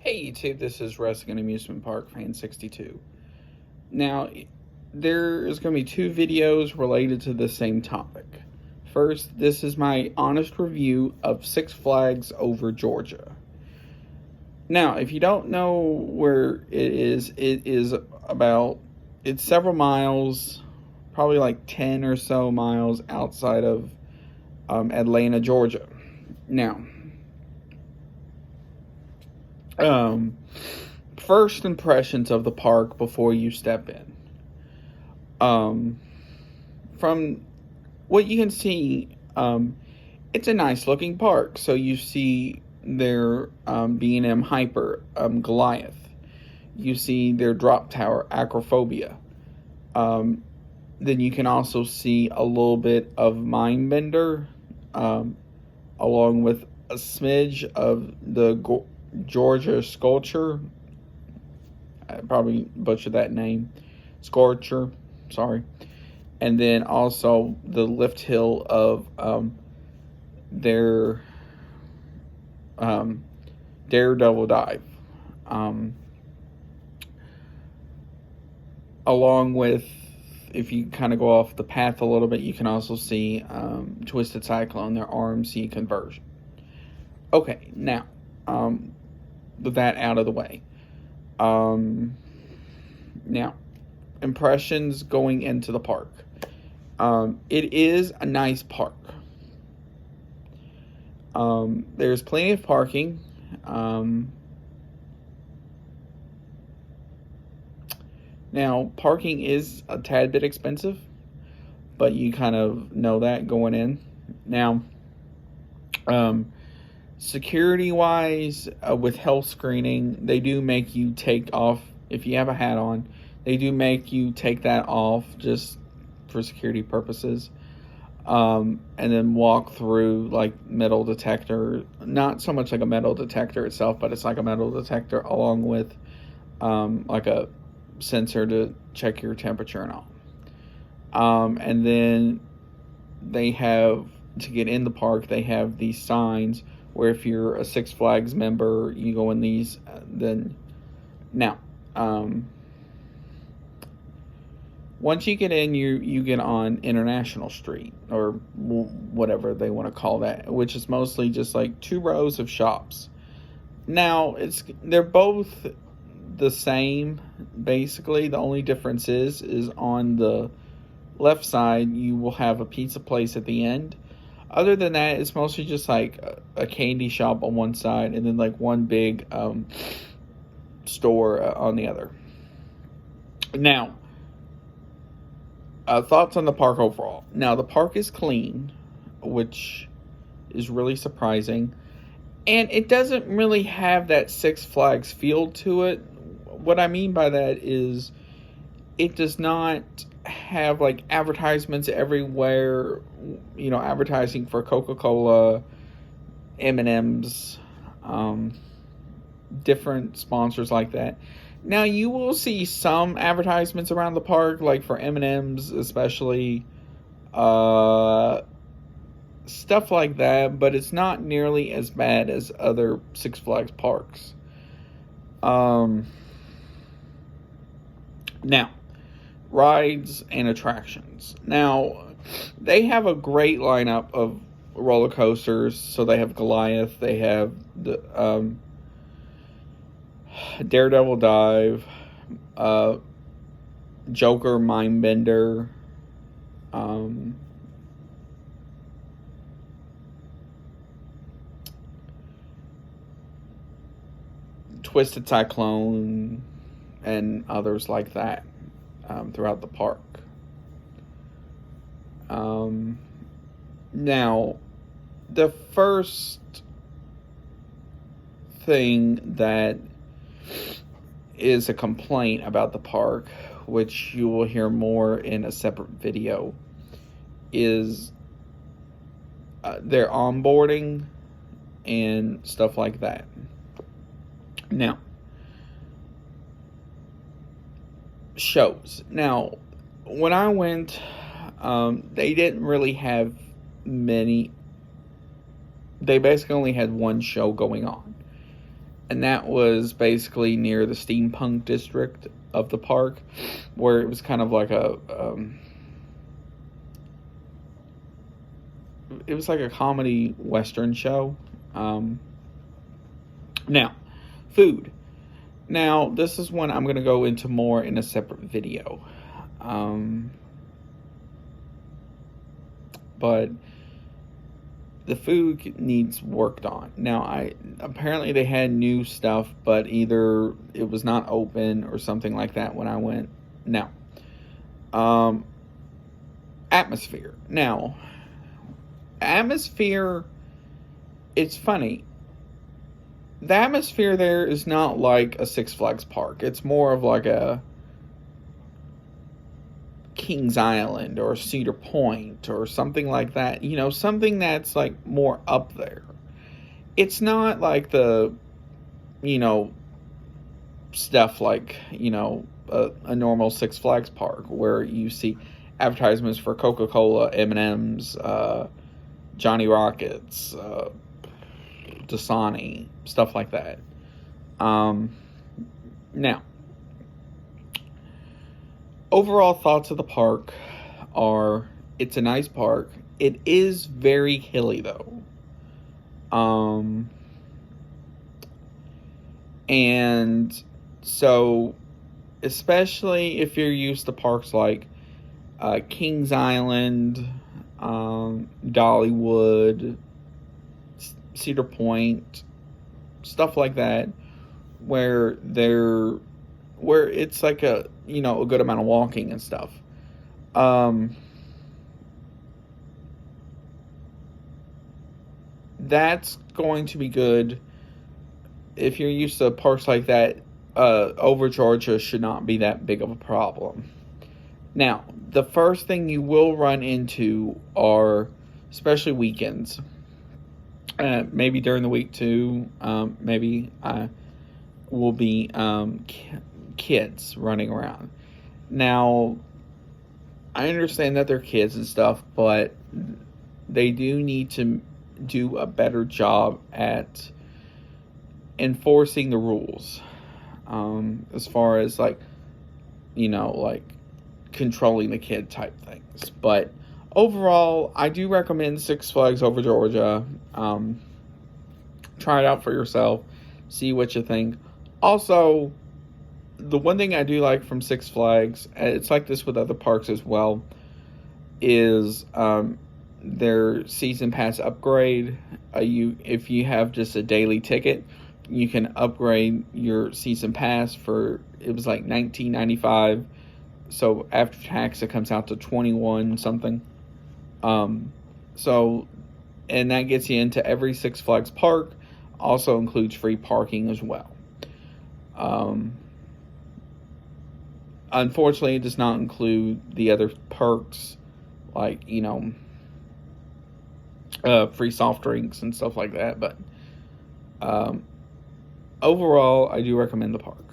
Hey YouTube, this is Wrestling and Amusement Park Fan 62. Now, there is going to be two videos related to the same topic. First, this is my honest review of Six Flags over Georgia. Now, if you don't know where it is it's several miles, probably like 10 or so miles outside of Atlanta, Georgia. Now, first impressions of the park before you step in. From what you can see, it's a nice looking park. So you see their B&M Hyper, Goliath. You see their drop tower, Acrophobia. Then you can also see a little bit of Mindbender, along with a smidge of the Georgia Sculpture. I probably butchered that name. Scorcher, sorry. And then also the lift hill of their Daredevil Dive. Along with, if you kind of go off the path a little bit, you can also see Twisted Cyclone, their RMC conversion. Okay, now, with that out of the way. Now, impressions going into the park. It is a nice park. There's plenty of parking. Now, parking is a tad bit expensive, but you kind of know that going in. Now, security-wise, with health screening, they do make you take off, if you have a hat on, they do make you take that off just for security purposes. And then walk through, like, metal detector. Not so much like a metal detector itself, but it's like a metal detector along with, like a sensor to check your temperature and all. And then they have, to get in the park, they have these signs where if you're a Six Flags member, you go in these, then, now, once you get in, you get on International Street, or whatever they want to call that, which is mostly just like 2 rows of shops. Now, they're both the same, basically. The only difference is on the left side, you will have a pizza place at the end. Other than that, it's mostly just like a candy shop on one side, and then like one big store on the other. Now, thoughts on the park overall. Now, the park is clean, which is really surprising. And it doesn't really have that Six Flags feel to it. What I mean by that is it does not have like advertisements everywhere, advertising for Coca-Cola, M&M's, different sponsors like that. Now, you will see some advertisements around the park, like for M&M's especially, stuff like that, but it's not nearly as bad as other Six Flags parks. Now, rides and attractions. Now, they have a great lineup of roller coasters. So they have Goliath, they have the Daredevil Dive, Joker Mindbender, Twisted Cyclone, and others like that throughout the park. Now, the first thing that is a complaint about the park, which you will hear more in a separate video, is their onboarding and stuff like that. Now, shows. Now, when I went, they didn't really have many. They basically only had one show going on. and that was basically near the steampunk district of the park, where it was kind of like it was like a comedy western show. Now, food. Now, this is one I'm going to go into more in a separate video. But the food needs worked on. Now, apparently they had new stuff, but either it was not open or something like that when I went. Now, atmosphere. Now, atmosphere, it's funny. The atmosphere there is not like a Six Flags park. It's more of like a Kings Island or Cedar Point or something like that. You know, something that's like more up there. It's not like the, you know, stuff like, you know, a normal Six Flags park where you see advertisements for Coca-Cola, M&M's, Johnny Rockets, Dasani, stuff like that. Now, overall thoughts of the park are, it's a nice park. It is very hilly though. And so, especially if you're used to parks like Kings Island, Dollywood, Cedar Point, stuff like that, where it's like a, you know, a good amount of walking and stuff. That's going to be good. If you're used to parks like that, over Georgia should not be that big of a problem. Now, the first thing you will run into are, especially weekends, maybe during the week too, maybe will be kids running around. Now, I understand that they're kids and stuff, but they do need to do a better job at enforcing the rules, as far as like, you know, like controlling the kid type things. But overall, I do recommend Six Flags Over Georgia. Try it out for yourself, see what you think. Also, the one thing I do like from Six Flags, it's like this with other parks as well, is their season pass upgrade. If you have just a daily ticket, you can upgrade your season pass for, it was like $19.95. So after tax, it comes out to $21 something. So, and that gets you into every Six Flags park. Also includes free parking as well. Unfortunately, it does not include the other perks, like, you know, free soft drinks and stuff like that. But overall, I do recommend the park.